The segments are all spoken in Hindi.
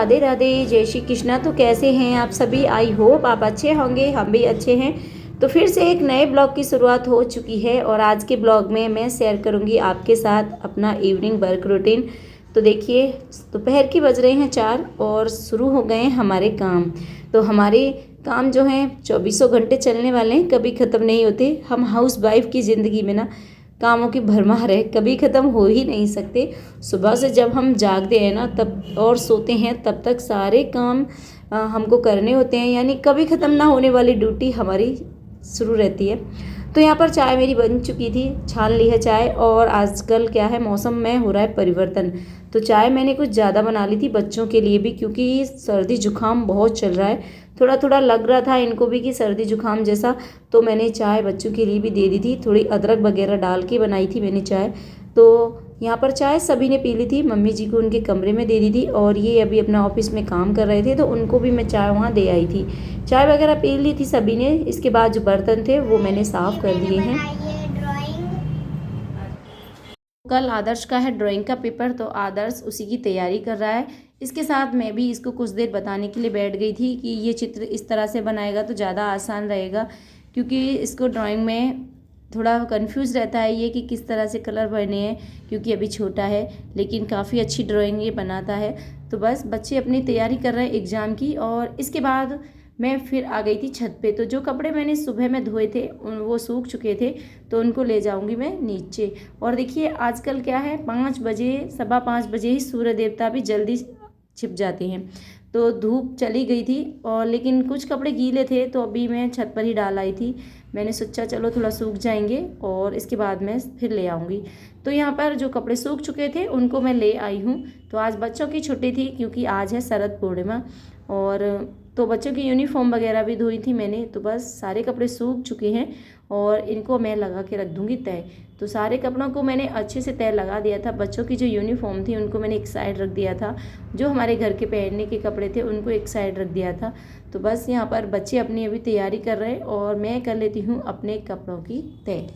राधे राधे, जय श्री कृष्णा। तो कैसे हैं आप सभी? आई होप आप अच्छे होंगे, हम भी अच्छे हैं। तो फिर से एक नए ब्लॉग की शुरुआत हो चुकी है और आज के ब्लॉग में मैं शेयर करूंगी आपके साथ अपना इवनिंग वर्क रूटीन। तो देखिए, दोपहर की बज रहे हैं 4 और शुरू हो गए हैं हमारे काम। तो हमारे काम जो हैं 24 घंटे चलने वाले हैं, कभी ख़त्म नहीं होते। हम हाउस वाइफ की ज़िंदगी में ना कामों की भरमार है, कभी ख़त्म हो ही नहीं सकते। सुबह से जब हम जागते हैं ना तब और सोते हैं तब तक सारे काम हमको करने होते हैं, यानी कभी ख़त्म ना होने वाली ड्यूटी हमारी शुरू रहती है। तो यहाँ पर चाय मेरी बन चुकी थी, छान ली है चाय। और आजकल क्या है, मौसम में हो रहा है परिवर्तन, तो चाय मैंने कुछ ज़्यादा बना ली थी बच्चों के लिए भी, क्योंकि सर्दी जुकाम बहुत चल रहा है। थोड़ा थोड़ा लग रहा था इनको भी कि सर्दी जुकाम जैसा, तो मैंने चाय बच्चों के लिए भी दे दी थी। थोड़ी अदरक वगैरह डाल के बनाई थी मैंने चाय। तो यहाँ पर चाय सभी ने पी ली थी, मम्मी जी को उनके कमरे में दे दी थी और ये अभी अपना ऑफिस में काम कर रहे थे तो उनको भी मैं चाय वहाँ दे आई थी। चाय वगैरह पी ली थी सभी ने। इसके बाद जो बर्तन थे वो मैंने साफ़ कर दिए हैं। कल आदर्श का है ड्राइंग का पेपर, तो आदर्श उसी की तैयारी कर रहा है। इसके साथ मैं भी इसको कुछ देर बताने के लिए बैठ गई थी कि ये चित्र इस तरह से बनाएगा तो ज़्यादा आसान रहेगा, क्योंकि इसको ड्राइंग में थोड़ा कंफ्यूज रहता है ये कि किस तरह से कलर भरने हैं, क्योंकि अभी छोटा है लेकिन काफ़ी अच्छी ड्राइंग ये बनाता है। तो बस बच्चे अपनी तैयारी कर रहे हैं एग्ज़ाम की। और इसके बाद मैं फिर आ गई थी छत पे। तो जो कपड़े मैंने सुबह में धोए थे वो सूख चुके थे, तो उनको ले जाऊंगी मैं नीचे। और देखिए आजकल क्या है, 5 बजे 5:15 बजे ही सूर्य देवता भी जल्दी छिप जाते हैं। तो धूप चली गई थी और लेकिन कुछ कपड़े गीले थे तो अभी मैं छत पर ही डाल आई थी। मैंने सोचा चलो थोड़ा सूख जाएंगे और इसके बाद मैं फिर ले आऊँगी। तो यहाँ पर जो कपड़े सूख चुके थे उनको मैं ले आई हूँ। तो आज बच्चों की छुट्टी थी क्योंकि आज है शरद पूर्णिमा, और तो बच्चों की यूनिफॉर्म वगैरह भी धोई थी मैंने। तो बस सारे कपड़े सूख चुके हैं और इनको मैं लगा के रख दूँगी तय। तो सारे कपड़ों को मैंने अच्छे से तय लगा दिया था। बच्चों की जो यूनिफॉर्म थी उनको मैंने एक साइड रख दिया था, जो हमारे घर के पहनने के कपड़े थे उनको एक साइड रख दिया था। तो बस यहाँ पर बच्चे अपनी अभी तैयारी कर रहे हैं और मैं कर लेती हूँ अपने कपड़ों की तय।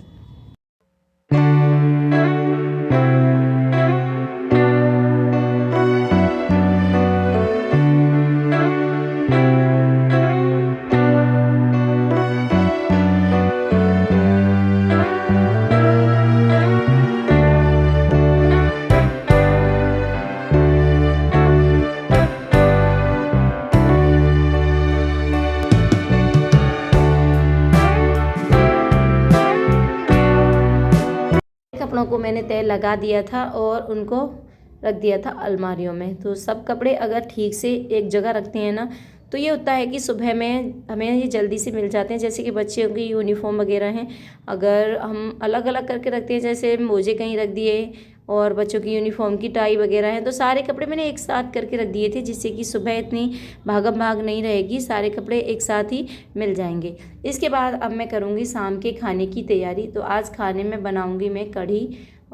कपड़ों को मैंने तय लगा दिया था और उनको रख दिया था अलमारियों में। तो सब कपड़े अगर ठीक से एक जगह रखते हैं ना तो ये होता है कि सुबह में हमें ये जल्दी से मिल जाते हैं। जैसे कि बच्चों की यूनिफॉर्म वगैरह हैं, अगर हम अलग अलग करके रखते हैं, जैसे मोजे कहीं रख दिए और बच्चों की यूनिफॉर्म की टाई वगैरह है, तो सारे कपड़े मैंने एक साथ करके रख दिए थे, जिससे कि सुबह इतनी भागम भाग नहीं रहेगी, सारे कपड़े एक साथ ही मिल जाएंगे। इसके बाद अब मैं करूँगी शाम के खाने की तैयारी। तो आज खाने में बनाऊँगी मैं कढ़ी।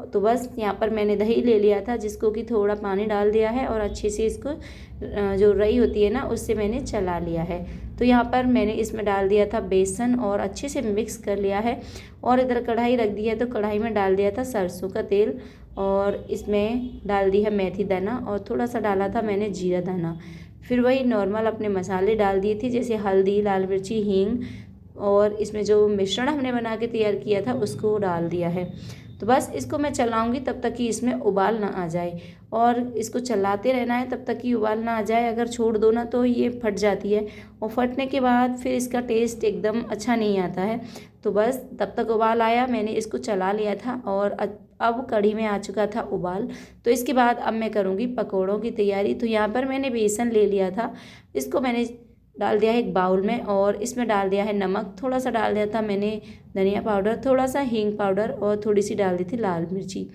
तो बस यहाँ पर मैंने दही ले लिया था, जिसको कि थोड़ा पानी डाल दिया है और अच्छे से इसको जो रई होती है ना उससे मैंने चला लिया है। तो यहाँ पर मैंने इसमें डाल दिया था बेसन और अच्छे से मिक्स कर लिया है। और इधर कढ़ाई रख दी है, तो कढ़ाई में डाल दिया था सरसों का तेल और इसमें डाल दी है मेथी दाना और थोड़ा सा डाला था मैंने जीरा दाना। फिर वही नॉर्मल अपने मसाले डाल दिए थे, जैसे हल्दी, लाल मिर्ची, हींग, और इसमें जो मिश्रण हमने बना के तैयार किया था उसको डाल दिया है। तो बस इसको मैं चलाऊंगी तब तक कि इसमें उबाल ना आ जाए, और इसको चलाते रहना है तब तक कि उबाल ना आ जाए। अगर छोड़ दो ना तो ये फट जाती है और फटने के बाद फिर इसका टेस्ट एकदम अच्छा नहीं आता है। तो बस तब तक उबाल आया, मैंने इसको चला लिया था और अब कढ़ी में आ चुका था उबाल। तो इसके बाद अब मैं करूँगी पकौड़ों की तैयारी। तो यहाँ पर मैंने बेसन ले लिया था, इसको मैंने डाल दिया है एक बाउल में और इसमें डाल दिया है नमक, थोड़ा सा डाल दिया था मैंने धनिया पाउडर, थोड़ा सा हींग पाउडर और थोड़ी सी डाल दी थी लाल मिर्ची।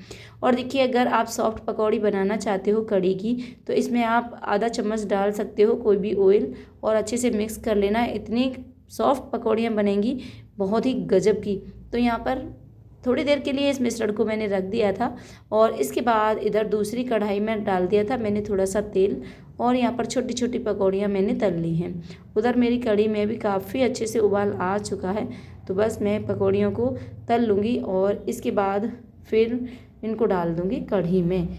और देखिए, अगर आप सॉफ्ट पकौड़ी बनाना चाहते हो कढ़ी की तो इसमें आप आधा चम्मच डाल सकते हो कोई भी ऑयल, और अच्छे से मिक्स कर लेना। इतनी सॉफ्ट पकौड़ियाँ बनेंगी बहुत ही गजब की। तो यहाँ पर थोड़ी देर के लिए इस मिश्रण को मैंने रख दिया था और इसके बाद इधर दूसरी कढ़ाई में डाल दिया था मैंने थोड़ा सा तेल, और यहाँ पर छोटी छोटी पकौड़ियाँ मैंने तल ली हैं। उधर मेरी कढ़ी में भी काफ़ी अच्छे से उबाल आ चुका है। तो बस मैं पकौड़ियों को तल लूँगी और इसके बाद फिर इनको डाल दूँगी कढ़ी में।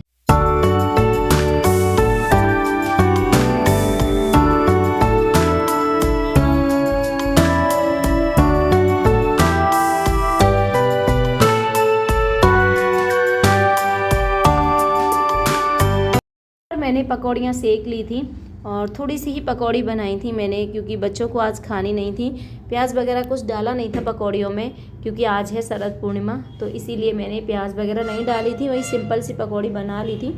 मैंने पकौड़ियाँ सेक ली थी और थोड़ी सी ही पकौड़ी बनाई थी मैंने, क्योंकि बच्चों को आज खानी नहीं थी। प्याज वगैरह कुछ डाला नहीं था पकौड़ियों में, क्योंकि आज है शरद पूर्णिमा, तो इसीलिए मैंने प्याज वगैरह नहीं डाली थी, वही सिंपल सी पकौड़ी बना ली थी।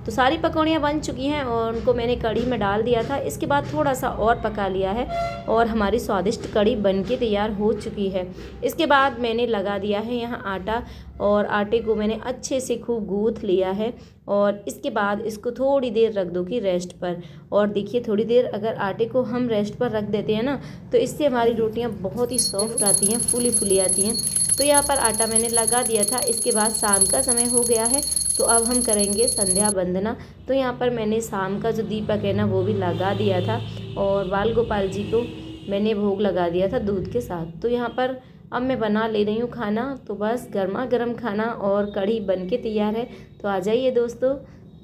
तो सारी पकौड़ियाँ बन चुकी हैं और उनको मैंने कढ़ी में डाल दिया था। इसके बाद थोड़ा सा और पका लिया है और हमारी स्वादिष्ट कढ़ी बनके तैयार हो चुकी है। इसके बाद मैंने लगा दिया है यहाँ आटा, और आटे को मैंने अच्छे से खूब गूँथ लिया है और इसके बाद इसको थोड़ी देर रख दूँगी रेस्ट पर। और देखिए, थोड़ी देर अगर आटे को हम रेस्ट पर रख देते हैं ना, तो इससे हमारी रोटियाँ बहुत ही सॉफ्ट आती हैं, फूली फूली आती हैं। तो यहाँ पर आटा मैंने लगा दिया था। इसके बाद शाम का समय हो गया है, तो अब हम करेंगे संध्या वंदना। तो यहाँ पर मैंने शाम का जो दीपक है ना, वो भी लगा दिया था और बाल गोपाल जी को मैंने भोग लगा दिया था दूध के साथ। तो यहाँ पर अब मैं बना ले रही हूँ खाना। तो बस गर्मा गर्म खाना और कढ़ी बन के तैयार है। तो आ जाइए दोस्तों,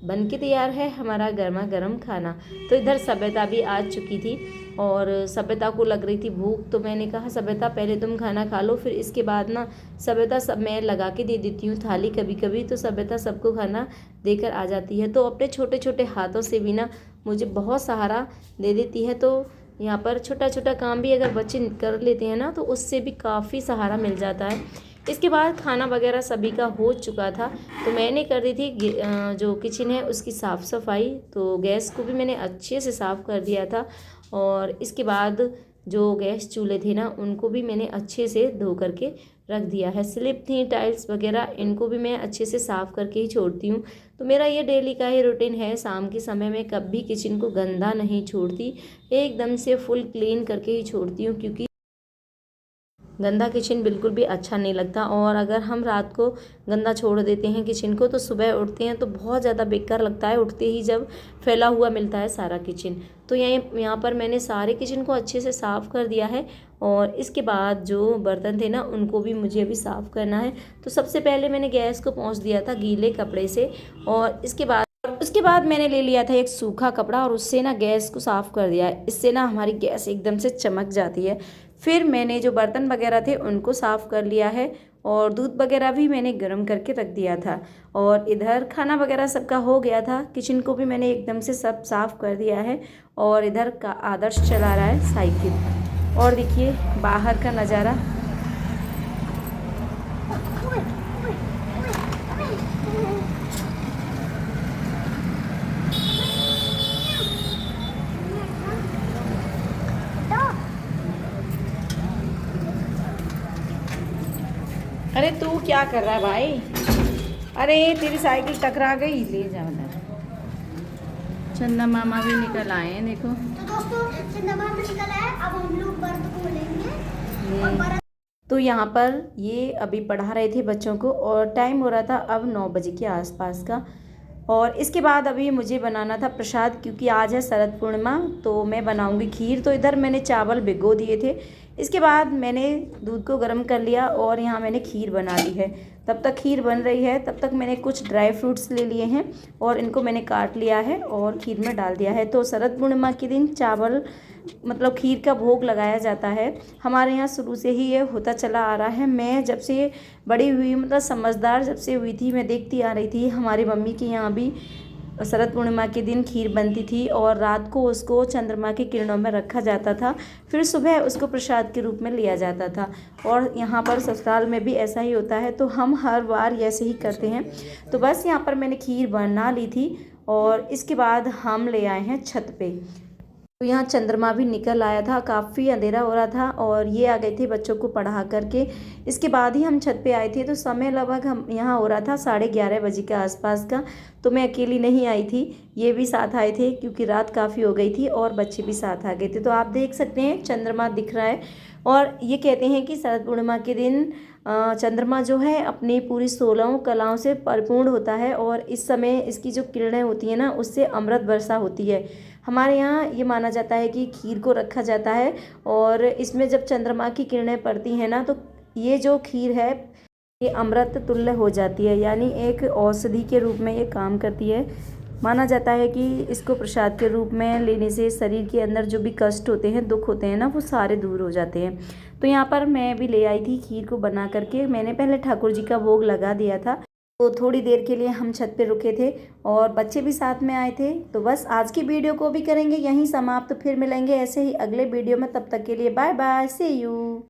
बन के तैयार है हमारा गर्मा गर्म खाना। तो इधर सभ्यता भी आ चुकी थी और सभ्यता को लग रही थी भूख, तो मैंने कहा सभ्यता पहले तुम खाना खा लो, फिर इसके बाद ना सभ्यता सब मैं लगा के दे देती हूँ थाली कभी कभी, तो सभ्यता सबको खाना देकर आ जाती है। तो अपने छोटे छोटे हाथों से भी ना मुझे बहुत सहारा दे देती है। तो यहाँ पर छोटा छोटा काम भी अगर बच्चे कर लेते हैं ना, तो उससे भी काफ़ी सहारा मिल जाता है। इसके बाद खाना वगैरह सभी का हो चुका था, तो मैंने कर दी थी जो किचन है उसकी साफ़ सफाई। तो गैस को भी मैंने अच्छे से साफ़ कर दिया था और इसके बाद जो गैस चूल्हे थे ना, उनको भी मैंने अच्छे से धो करके रख दिया है। स्लिप थी टाइल्स वगैरह, इनको भी मैं अच्छे से साफ़ करके ही छोड़ती हूँ। तो मेरा ये डेली का ही रूटीन है। शाम के समय में कभी किचन को गंदा नहीं छोड़ती, एकदम से फुल क्लीन करके ही छोड़ती हूँ, क्योंकि गंदा किचन बिल्कुल भी अच्छा नहीं लगता। और अगर हम रात को गंदा छोड़ देते हैं किचन को, तो सुबह उठते हैं तो बहुत ज़्यादा बेकार लगता है, उठते ही जब फैला हुआ मिलता है सारा किचन। तो यहाँ पर मैंने सारे किचन को अच्छे से साफ़ कर दिया है और इसके बाद जो बर्तन थे ना, उनको भी मुझे अभी साफ़ करना है। तो सबसे पहले मैंने गैस को पोंछ दिया था गीले कपड़े से और उसके बाद मैंने ले लिया था एक सूखा कपड़ा और उससे ना गैस को साफ़ कर दिया। इससे ना हमारी गैस एकदम से चमक जाती है। फिर मैंने जो बर्तन वगैरह थे उनको साफ़ कर लिया है और दूध वगैरह भी मैंने गर्म करके रख दिया था। और इधर खाना वगैरह सबका हो गया था, किचन को भी मैंने एकदम से सब साफ़ कर दिया है। और इधर का आदर्श चला रहा है साइकिल। और देखिए बाहर का नज़ारा। अरे तू क्या कर रहा है भाई? अरे तेरी साइकिल टकरा गई, ले जा उधर। चंदा मामा भी निकल आए हैं, देखो। तो दोस्तों चंदा मामा निकल आए, अब हम लोग व्रत खोलेंगे और व्रत। तो यहाँ पर ये अभी पढ़ा रहे थे बच्चों को और टाइम हो रहा था अब 9 बजे के आसपास का। और इसके बाद अभी मुझे बनाना था प्रसाद, क्योंकि आज है शरद पूर्णिमा, तो मैं बनाऊंगी खीर। तो इधर मैंने चावल भिगो दिए थे। इसके बाद मैंने दूध को गर्म कर लिया और यहाँ मैंने खीर बना ली है। तब तक खीर बन रही है, तब तक मैंने कुछ ड्राई फ्रूट्स ले लिए हैं और इनको मैंने काट लिया है और खीर में डाल दिया है। तो शरद पूर्णिमा के दिन चावल मतलब खीर का भोग लगाया जाता है। हमारे यहाँ शुरू से ही ये होता चला आ रहा है। मैं जब से बड़ी हुई, मतलब समझदार जब से हुई थी, मैं देखती आ रही थी हमारी मम्मी के यहाँ भी शरद पूर्णिमा के दिन खीर बनती थी और रात को उसको चंद्रमा की किरणों में रखा जाता था, फिर सुबह उसको प्रसाद के रूप में लिया जाता था। और यहाँ पर ससुराल में भी ऐसा ही होता है, तो हम हर बार ऐसे ही करते हैं। तो बस यहाँ पर मैंने खीर बना ली थी और इसके बाद हम ले आए हैं छत पे। तो यहाँ चंद्रमा भी निकल आया था, काफ़ी अंधेरा हो रहा था और ये आ गए थे बच्चों को पढ़ा करके। इसके बाद ही हम छत पे आए थे। तो समय लगभग हम यहाँ हो रहा था 11:30 बजे के आसपास का। तो मैं अकेली नहीं आई थी, ये भी साथ आए थे, क्योंकि रात काफ़ी हो गई थी और बच्चे भी साथ आ गए थे। तो आप देख सकते हैं चंद्रमा दिख रहा है। और ये कहते हैं कि शरद पूर्णिमा के दिन चंद्रमा जो है अपनी पूरी 16 कलाओं से परिपूर्ण होता है और इस समय इसकी जो किरणें होती हैं ना, उससे अमृत वर्षा होती है। हमारे यहाँ ये माना जाता है कि खीर को रखा जाता है और इसमें जब चंद्रमा की किरणें पड़ती हैं ना, तो ये जो खीर है ये अमृत तुल्य हो जाती है, यानी एक औषधि के रूप में ये काम करती है। माना जाता है कि इसको प्रसाद के रूप में लेने से शरीर के अंदर जो भी कष्ट होते हैं, दुख होते हैं ना, वो सारे दूर हो जाते हैं। तो यहाँ पर मैं भी ले आई थी खीर को बना करके। मैंने पहले ठाकुर जी का भोग लगा दिया था। तो थोड़ी देर के लिए हम छत पे रुके थे और बच्चे भी साथ में आए थे। तो बस आज की वीडियो को भी करेंगे यहीं समाप्त, फिर मिलेंगे ऐसे ही अगले वीडियो में। तब तक के लिए बाय बाय, सी यू।